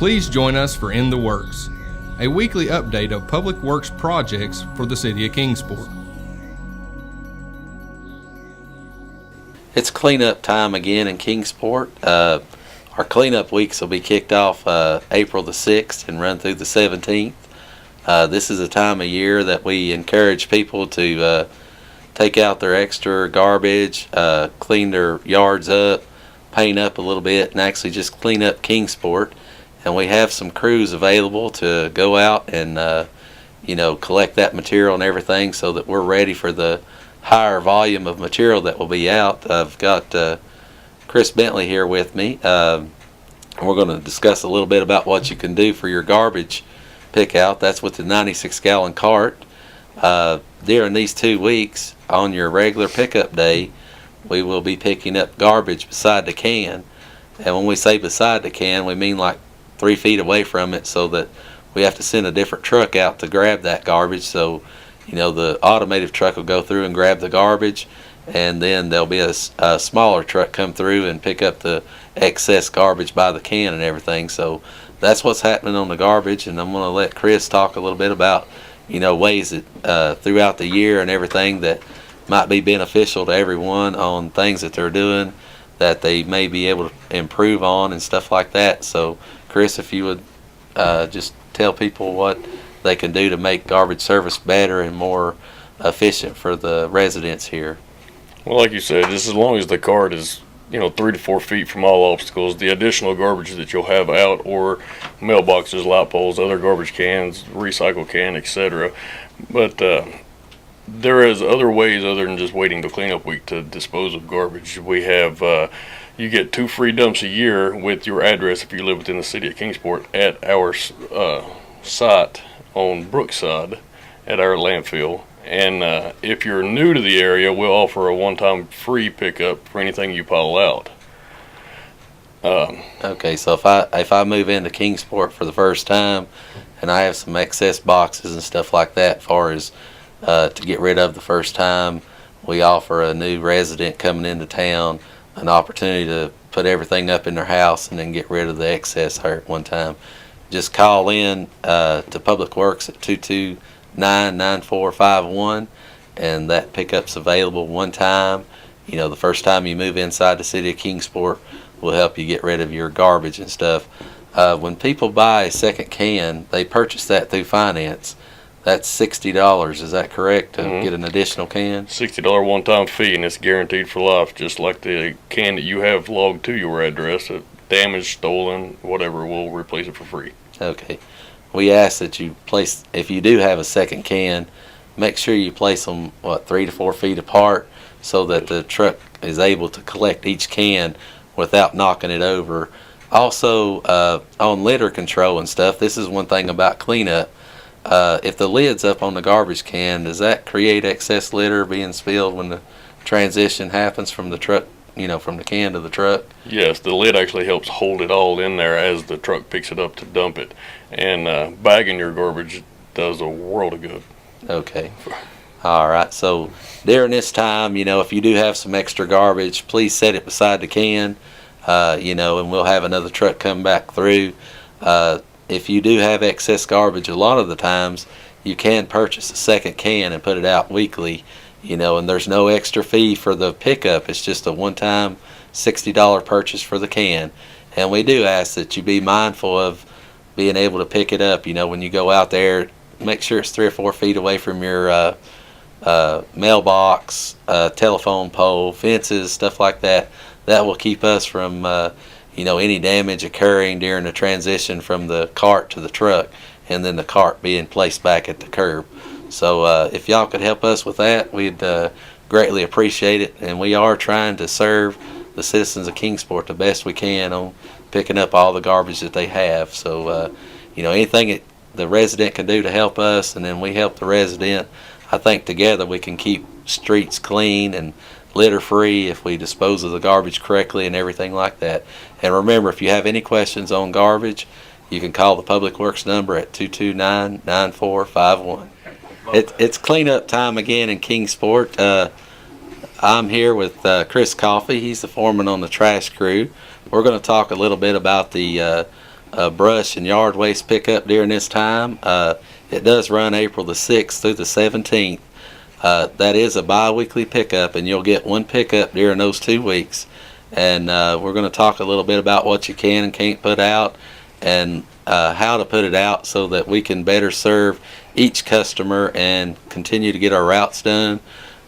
Please join us for In the Works, a weekly update of public works projects for the city of Kingsport. It's cleanup time again in Kingsport. Our cleanup weeks will be kicked off April the 6th and run through the 17th. This is a time of year that we encourage people to take out their extra garbage, clean their yards up, paint up a little bit, and actually just clean up Kingsport. And we have some crews available to go out and collect that material and everything so that we're ready for the higher volume of material that will be out. I've got Chris Bentley here with me. We're going to discuss a little bit about what you can do for your garbage pick out. That's with the 96-gallon cart. During these 2 weeks, on your regular pickup day, we will be picking up garbage beside the can. And when we say beside the can, we mean like 3 feet away from it, so that we have to send a different truck out to grab that garbage. So, the automated truck will go through and grab the garbage, and then there'll be a smaller truck come through and pick up the excess garbage by the can and everything. So that's what's happening on the garbage, and I'm going to let Chris talk a little bit about ways that throughout the year and everything that might be beneficial to everyone on things that they're doing that they may be able to improve on and stuff like that. So Chris, if you would just tell people what they can do to make garbage service better and more efficient for the residents here. Well, like you said, just as long as the cart is 3 to 4 feet from all obstacles, the additional garbage that you'll have out, or mailboxes, light poles, other garbage cans, recycle can, etc. But there is other ways other than just waiting till cleanup week to dispose of garbage. We have you get 2 free dumps a year with your address if you live within the city of Kingsport at our site on Brookside at our landfill. And if you're new to the area, we'll offer a one-time free pickup for anything you pile out. Okay, so if I move into Kingsport for the first time and I have some excess boxes and stuff like that, as far as to get rid of the first time, we offer a new resident coming into town an opportunity to put everything up in their house and then get rid of the excess here at one time. Just call in to Public Works at 229-9451, and that pickup's available one time. The first time you move inside the city of Kingsport, we'll help you get rid of your garbage and stuff. When people buy a second can, they purchase that through finance. That's $60. Is that correct, to get an additional can? $60 one-time fee, and it's guaranteed for life, just like the can that you have logged to your address. Damaged, stolen, whatever, we'll replace it for free. Okay. We ask that you place, if you do have a second can, make sure you place them 3 to 4 feet apart so that the truck is able to collect each can without knocking it over. Also, on litter control and stuff, this is one thing about cleanup. If the lid's up on the garbage can, does that create excess litter being spilled when the transition happens from the truck, from the can to the truck? Yes, the lid actually helps hold it all in there as the truck picks it up to dump it. And bagging your garbage does a world of good. Okay. All right. So during this time, if you do have some extra garbage, please set it beside the can, and we'll have another truck come back through. If you do have excess garbage, a lot of the times you can purchase a second can and put it out weekly, and there's no extra fee for the pickup. It's just a one-time $60 purchase for the can. And we do ask that you be mindful of being able to pick it up. When you go out there, make sure it's 3 or 4 feet away from your mailbox, telephone pole, fences, stuff like that. That will keep us from any damage occurring during the transition from the cart to the truck, and then the cart being placed back at the curb. So if y'all could help us with that, we'd greatly appreciate it. And we are trying to serve the citizens of Kingsport the best we can on picking up all the garbage that they have. So anything the resident can do to help us, and then we help the resident, I think together we can keep streets clean and litter free if we dispose of the garbage correctly and everything like that. And remember, if you have any questions on garbage, you can call the Public Works number at 229-9451. It's cleanup time again in Kingsport. I'm here with Chris Coffey. He's the foreman on the trash crew. We're going to talk a little bit about the brush and yard waste pickup during this time. It does run April the 6th through the 17th. That is a bi-weekly pickup, and you'll get one pickup during those 2 weeks. And we're going to talk a little bit about what you can and can't put out, and how to put it out so that we can better serve each customer and continue to get our routes done.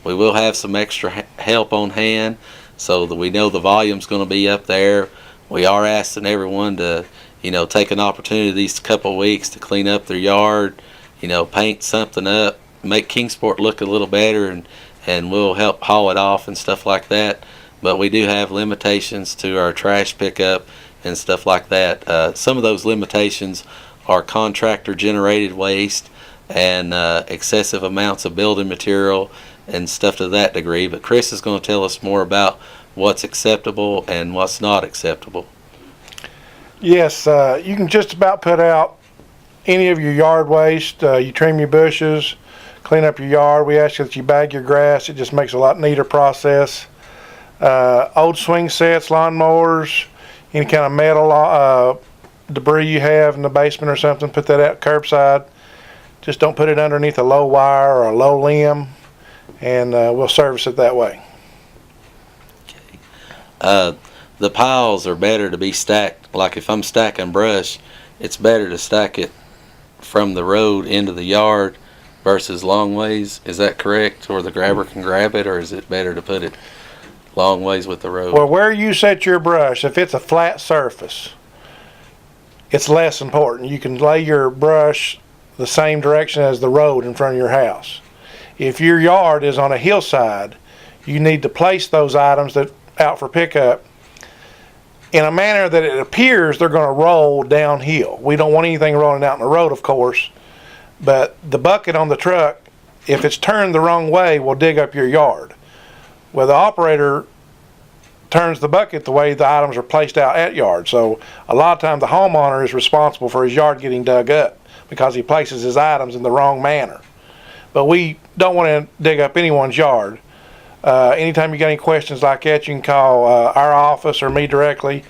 We will have some extra help on hand so that we know the volume's going to be up there. We are asking everyone to, take an opportunity these couple weeks to clean up their yard, paint something up, make Kingsport look a little better, and we'll help haul it off and stuff like that. But we do have limitations to our trash pickup and stuff like that. Some of those limitations are contractor generated waste and excessive amounts of building material and stuff to that degree. But Chris is going to tell us more about what's acceptable and what's not acceptable. Yes, you can just about put out any of your yard waste. You trim your bushes, clean up your yard. We ask that you bag your grass. It just makes a lot neater process. Old swing sets, lawnmowers, any kind of metal debris you have in the basement or something, put that out curbside. Just don't put it underneath a low wire or a low limb, and we'll service it that way. Okay. The piles are better to be stacked. Like if I'm stacking brush, it's better to stack it from the road into the yard versus long ways. Is that correct? Or the grabber can grab it, or is it better to put it long ways with the road? Well, where you set your brush, if it's a flat surface, it's less important. You can lay your brush the same direction as the road in front of your house. If your yard is on a hillside, you need to place those items that out for pickup in a manner that it appears they're going to roll downhill. We don't want anything rolling out in the road, of course, but the bucket on the truck, if it's turned the wrong way, will dig up your yard. Well, the operator turns the bucket the way the items are placed out at yard. So a lot of times the homeowner is responsible for his yard getting dug up because he places his items in the wrong manner. But we don't want to dig up anyone's yard. Anytime you got any questions like that, you can call our office or me directly,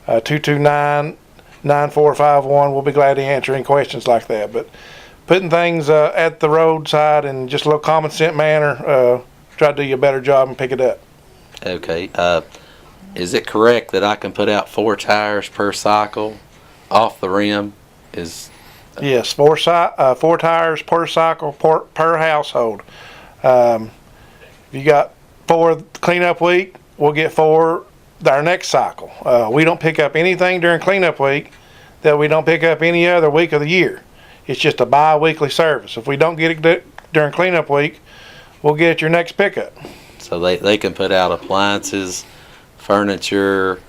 229-9451. We'll be glad to answer any questions like that. But putting things at the roadside in just a little common sense manner, try to do you a better job and pick it up. Okay. Is it correct that I can put out 4 tires per cycle off the rim? Yes, 4 tires per cycle per household. If you got 4 cleanup week, we'll get 4 our next cycle. We don't pick up anything during cleanup week that we don't pick up any other week of the year. It's just a bi-weekly service. If we don't get it during cleanup week, we'll get it your next pickup. So they can put out appliances, furniture,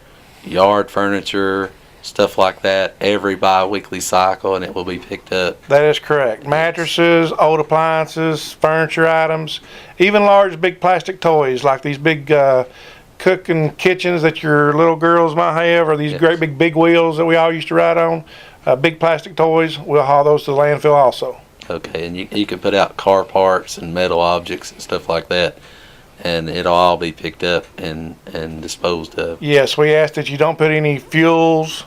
yard furniture, stuff like that every bi-weekly cycle, and it will be picked up. That is correct. Mattresses, old appliances, furniture items, even large big plastic toys like these big cooking kitchens that your little girls might have, or these Yes. great big wheels that we all used to ride on. Big plastic toys, we'll haul those to the landfill also. Okay, and you can put out car parts and metal objects and stuff like that, and it'll all be picked up and disposed of. Yes, we ask that you don't put any fuels,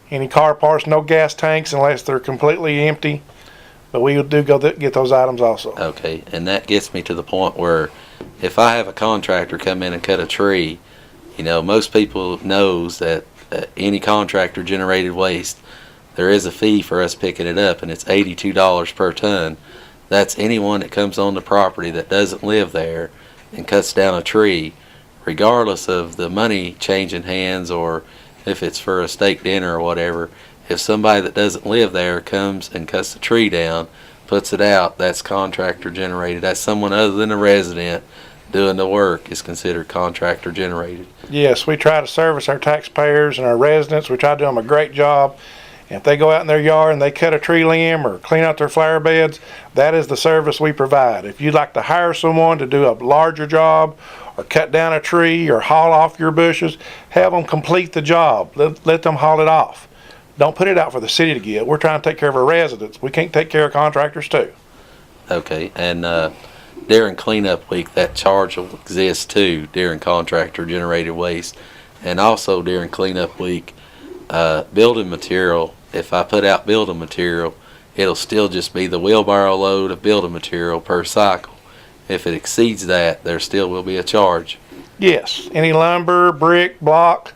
any car parts, no gas tanks unless they're completely empty. But we do go get those items also. Okay, and that gets me to the point where if I have a contractor come in and cut a tree, most people knows that any contractor generated waste, there is a fee for us picking it up, and it's $82 per ton. That's anyone that comes on the property that doesn't live there and cuts down a tree, regardless of the money changing hands or if it's for a steak dinner or whatever. If somebody that doesn't live there comes and cuts the tree down, puts it out, that's contractor generated. That's someone other than a resident doing the work is considered contractor generated. Yes, we try to service our taxpayers and our residents. We try to do them a great job. If they go out in their yard and they cut a tree limb or clean out their flower beds, that is the service we provide. If you'd like to hire someone to do a larger job or cut down a tree or haul off your bushes, have them complete the job. Let them haul it off. Don't put it out for the city to get. We're trying to take care of our residents. We can't take care of contractors too. Okay, and during cleanup week, that charge will exist too during contractor generated waste. And also during cleanup week, building material, if I put out building material, it'll still just be the wheelbarrow load of building material per cycle. If it exceeds that, there still will be a charge. Yes, any lumber, brick, block,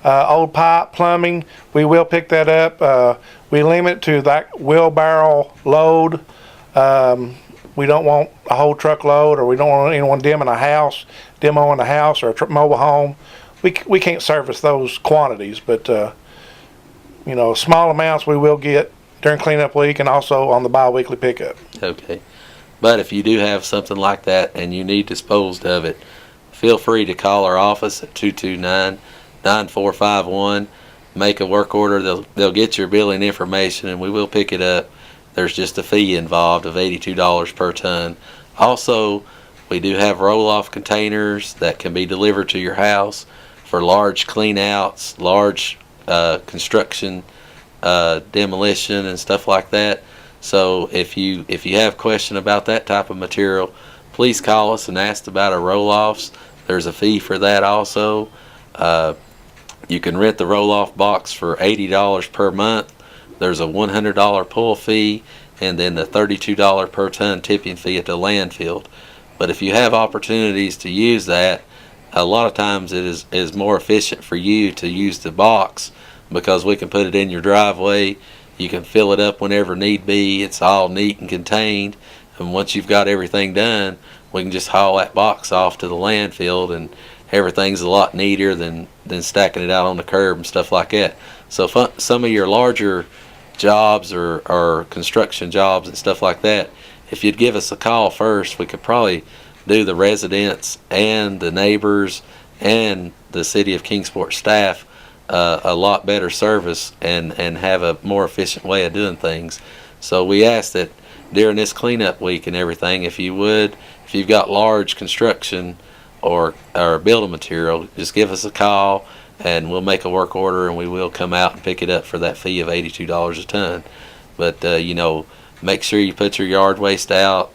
old pipe, plumbing, we will pick that up. We limit to that wheelbarrow load. We don't want a whole truckload, or we don't want anyone demoing a house or a mobile home. We can't service those quantities, but small amounts we will get during cleanup week and also on the bi-weekly pickup. Okay. But if you do have something like that and you need disposed of it, feel free to call our office at 229-9451. Make a work order. They'll get your billing information and we will pick it up. There's just a fee involved of $82 per ton. Also, we do have roll-off containers that can be delivered to your house for large clean-outs, large construction, demolition, and stuff like that. So if you have a question about that type of material, please call us and ask about our roll-offs. There's a fee for that also. You can rent the roll-off box for $80 per month. There's a $100 pull fee, and then the $32 per ton tipping fee at the landfill. But if you have opportunities to use that, a lot of times it is more efficient for you to use the box, because we can put it in your driveway. You can fill it up whenever need be. It's all neat and contained. And once you've got everything done, we can just haul that box off to the landfill, and everything's a lot neater than stacking it out on the curb and stuff like that. So some of your larger jobs or construction jobs and stuff like that, if you'd give us a call first, we could probably do the residents and the neighbors and the City of Kingsport staff a lot better service and have a more efficient way of doing things. So we ask that during this cleanup week and everything, if you've got large construction or building material, just give us a call and we'll make a work order and we will come out and pick it up for that fee of $82 a ton. But make sure you put your yard waste out.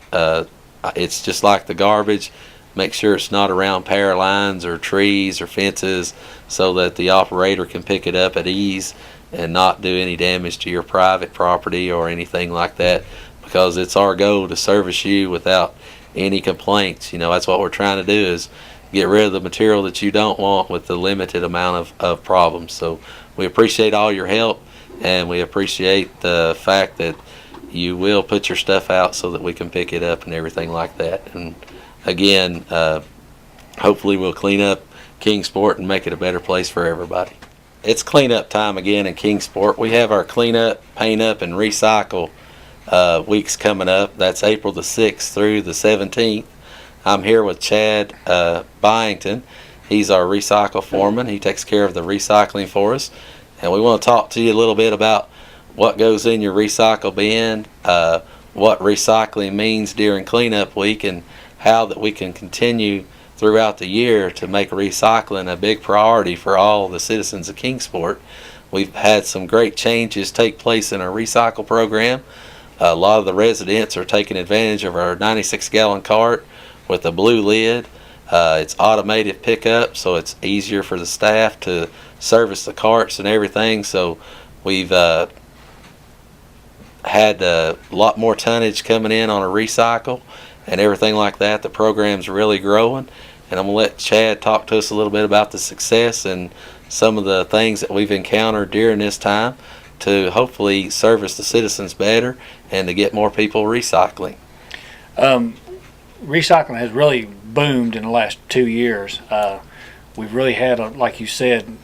It's just like the garbage. Make sure it's not around power lines or trees or fences, so that the operator can pick it up at ease and not do any damage to your private property or anything like that, because it's our goal to service you without any complaints. That's what we're trying to do, is get rid of the material that you don't want with the limited amount of problems. So we appreciate all your help, and we appreciate the fact that you will put your stuff out so that we can pick it up and everything like that. And again, hopefully we'll clean up Kingsport and make it a better place for everybody. It's cleanup time again in Kingsport. We have our cleanup, paint up, and recycle weeks coming up. That's April the 6th through the 17th. I'm here with Chad Byington. He's our recycle foreman. He takes care of the recycling for us. And we want to talk to you a little bit about what goes in your recycle bin, what recycling means during cleanup week, and how that we can continue throughout the year to make recycling a big priority for all the citizens of Kingsport. We've had some great changes take place in our recycle program. A lot of the residents are taking advantage of our 96-gallon cart with a blue lid. It's automated pickup, so it's easier for the staff to service the carts and everything. So we've had a lot more tonnage coming in on a recycle and everything like that. The program's really growing, and I'm going to let Chad talk to us a little bit about the success and some of the things that we've encountered during this time to hopefully service the citizens better and to get more people recycling. Recycling has really boomed in the last 2 years. We've really had, like you said,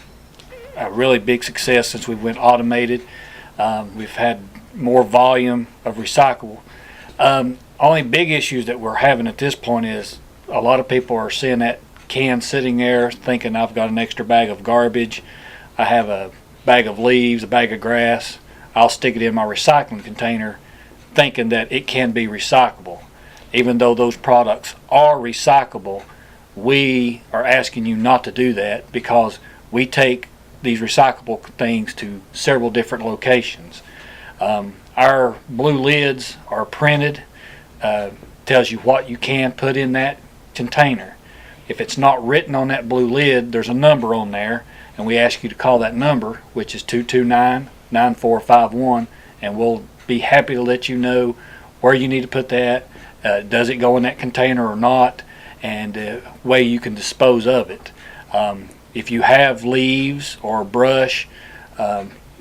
a really big success since we went automated. We've had more volume of recycle. Only big issues that we're having at this point is a lot of people are seeing that can sitting there thinking, I've got an extra bag of garbage, I have a bag of leaves, a bag of grass, I'll stick it in my recycling container thinking that it can be recyclable. Even though those products are recyclable, we are asking you not to do that, because we take these recyclable things to several different locations. Our blue lids are printed, tells you what you can put in that container. If it's not written on that blue lid, there's a number on there, and we ask you to call that number, which is 229-9451, and we'll be happy to let you know where you need to put that, does it go in that container or not, and the way you can dispose of it. If you have leaves or brush,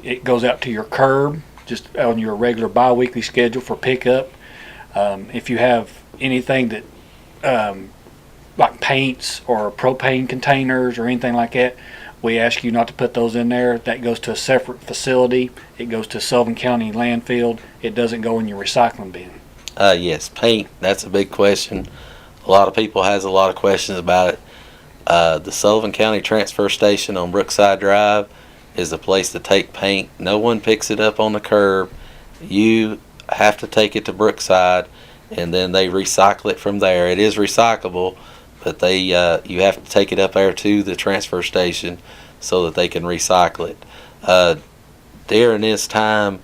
it goes out to your curb just on your regular bi-weekly schedule for pickup. If you have anything that like paints or propane containers or anything like that, we ask you not to put those in there. That goes to a separate facility. It goes to Sullivan County landfill. It doesn't go in your recycling bin. Yes, paint, that's a big question. A lot of people has a lot of questions about it. The Sullivan County Transfer Station on Brookside Drive is the place to take paint. No one picks it up on the curb. You have to take it to Brookside, and then they recycle it from there. It is recyclable, but you have to take it up there to the transfer station so that they can recycle it. During this time,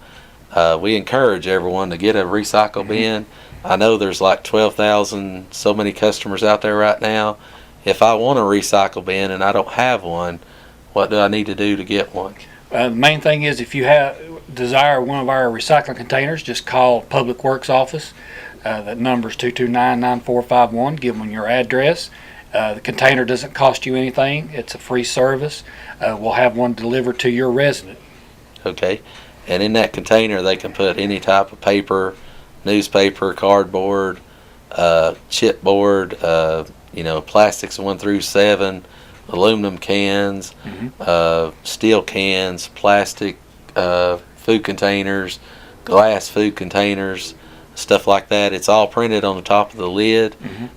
we encourage everyone to get a recycle bin. I know there's like 12,000 so many customers out there right now. If I want a recycle bin and I don't have one, what do I need to do to get one? The main thing is, if you desire one of our recycling containers, just call Public Works office. That number is 229-9451. Give them your address. The container doesn't cost you anything. It's a free service. We'll have one delivered to your resident. Okay. And in that container, they can put any type of paper, newspaper, cardboard, chipboard, plastics 1 through 7, aluminum cans, steel cans, plastic food containers, glass food containers, stuff like that. It's all printed on the top of the lid,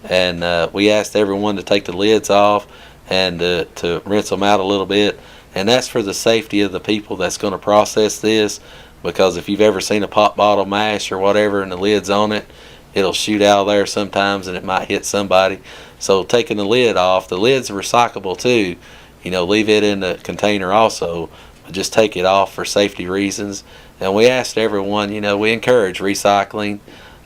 and we asked everyone to take the lids off and to rinse them out a little bit. And that's for the safety of the people that's going to process this, because if you've ever seen a pop bottle mash or whatever and the lid's on it, it'll shoot out of there sometimes and it might hit somebody. So taking the lid off, the lid's recyclable too. Leave it in the container also, but just take it off for safety reasons. And we asked everyone, we encourage recycling.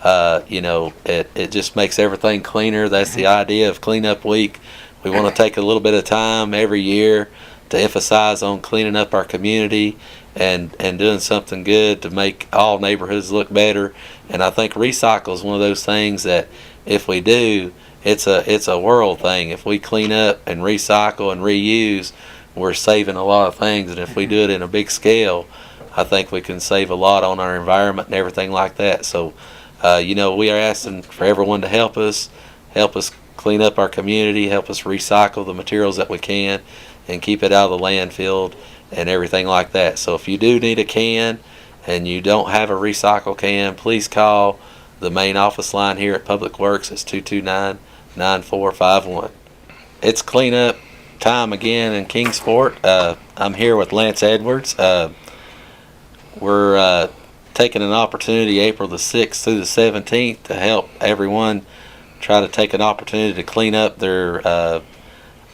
It just makes everything cleaner. That's the idea of Cleanup Week. We want to take a little bit of time every year to emphasize on cleaning up our community and doing something good to make all neighborhoods look better. And I think recycle is one of those things that if we do, it's a world thing. If we clean up and recycle and reuse, we're saving a lot of things. And if we do it in a big scale, I think we can save a lot on our environment and everything like that. So, we are asking for everyone to help us clean up our community, help us recycle the materials that we can, and keep it out of the landfill and everything like that. So if you do need a can and you don't have a recycle can, please call the main office line here at Public Works. It's 229-9451. It's cleanup time again in Kingsport. I'm here with Lance Edwards. We're taking an opportunity April the 6th through the 17th to help everyone try to take an opportunity to clean up their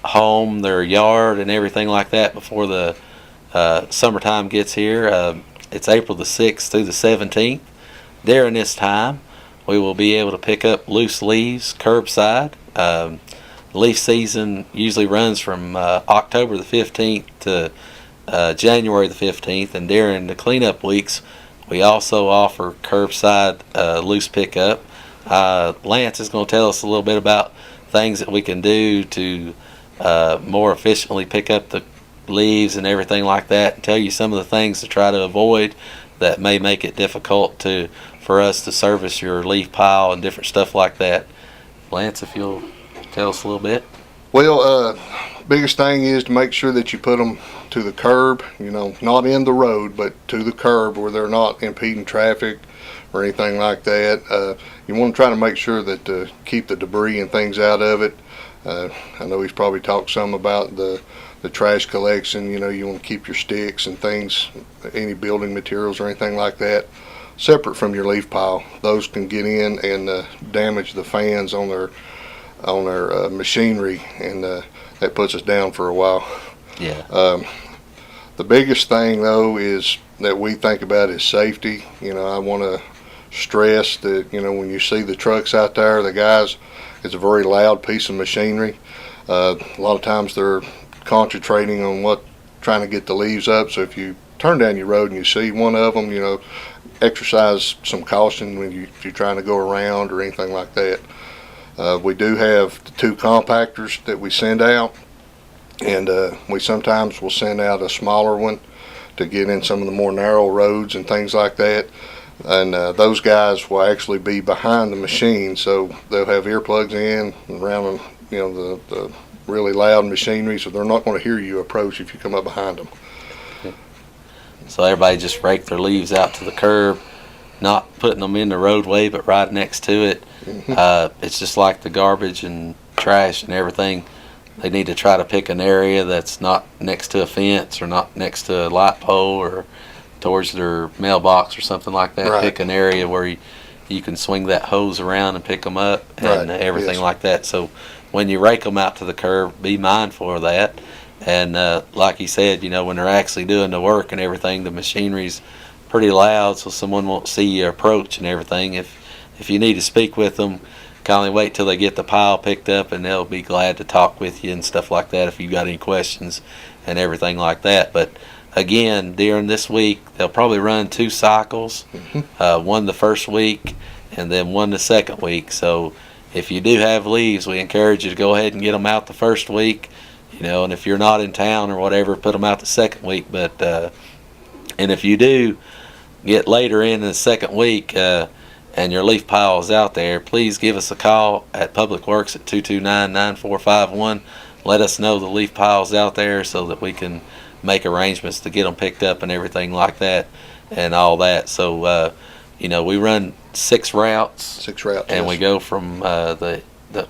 home, their yard, and everything like that before the summertime gets here. It's April the 6th through the 17th. During this time, we will be able to pick up loose leaves curbside. Leaf season usually runs from October the 15th to January the 15th, and during the cleanup weeks, we also offer curbside loose pickup. Lance is going to tell us a little bit about things that we can do to more efficiently pick up the leaves and everything like that, and tell you some of the things to try to avoid that may make it difficult for us to service your leaf pile and different stuff like that. Lance, if you'll tell us a little bit. Well, biggest thing is to make sure that you put them to the curb, not in the road, but to the curb where they're not impeding traffic or anything like that. You want to try to make sure that keep the debris and things out of it. I know he's probably talked some about the trash collection. You want to keep your sticks and things, any building materials or anything like that, separate from your leaf pile. Those can get in and damage the fans on their machinery, and that puts us down for a while. Yeah. The biggest thing though is that we think about is safety. I want to stress that when you see the trucks out there, the guys, it's a very loud piece of machinery. A lot of times they're concentrating on what trying to get the leaves up. So if you turn down your road and you see one of them, exercise some caution if you're trying to go around or anything like that. We do have the 2 compactors that we send out, and we sometimes will send out a smaller one to get in some of the more narrow roads and things like that. And those guys will actually be behind the machine, so they'll have earplugs in around the really loud machinery, so they're not going to hear you approach if you come up behind them. So everybody just rake their leaves out to the curb, not putting them in the roadway, but right next to it. It's just like the garbage and trash and everything. They need to try to pick an area that's not next to a fence or not next to a light pole or towards their mailbox or something like that. Right. Pick an area where you can swing that hose around and pick them up and everything like that. So when you rake them out to the curb, be mindful of that. And like he said, when they're actually doing the work and everything, the machinery's pretty loud, so someone won't see you approach and everything. If you need to speak with them, kindly wait till they get the pile picked up, and they'll be glad to talk with you and stuff like that if you've got any questions and everything like that. But again, during this week, they'll probably run 2 cycles, one the first week and then one the second week. So if you do have leaves, we encourage you to go ahead and get them out the first week, and if you're not in town or whatever, put them out the second week. But and if you do get later in the second week and your leaf pile is out there, please give us a call at Public Works at 229-9451. Let us know the leaf pile's out there so that we can make arrangements to get them picked up and everything like that and all that. So we run 6 routes. 6 routes. And we go from the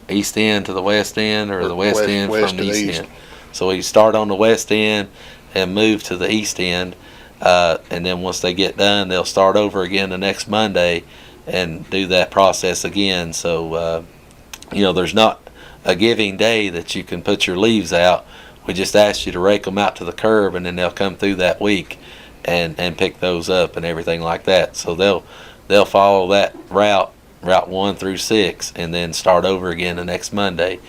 east end to the west end, or the west end from the east end. So we start on the west end and move to the east end, and then once they get done, they'll start over again the next Monday and do that process again. So there's not a giving day that you can put your leaves out. We just ask you to rake them out to the curb, and then they'll come through that week and pick those up and everything like that. So they'll follow that route 1 through 6, and then start over again the next Monday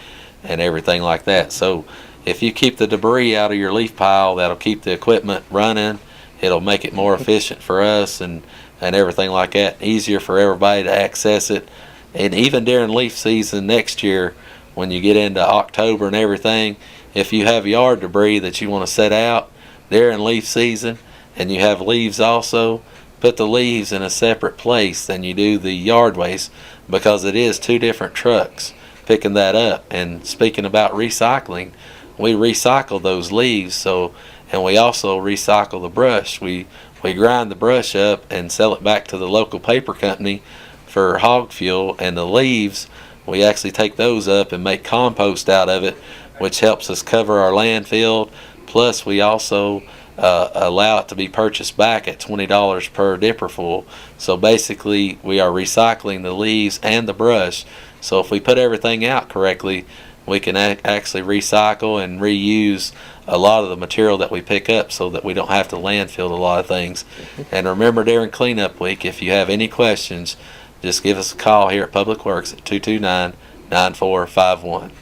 and everything like that. So if you keep the debris out of your leaf pile, that'll keep the equipment running. It'll make it more efficient for us and everything like that, easier for everybody to access it. And even during leaf season next year, when you get into October and everything, if you have yard debris that you want to set out during leaf season and you have leaves also, put the leaves in a separate place than you do the yard waste, because it is 2 different trucks picking that up. And speaking about recycling, we recycle those leaves, and we also recycle the brush. We grind the brush up and sell it back to the local paper company for hog fuel, and the leaves, we actually take those up and make compost out of it, which helps us cover our landfill. Plus we also allow it to be purchased back at $20 per dipper full. So basically we are recycling the leaves and the brush. So if we put everything out correctly, we can actually recycle and reuse a lot of the material that we pick up, so that we don't have to landfill a lot of things. And remember, during cleanup week, if you have any questions, just give us a call here at Public Works at 229-9451.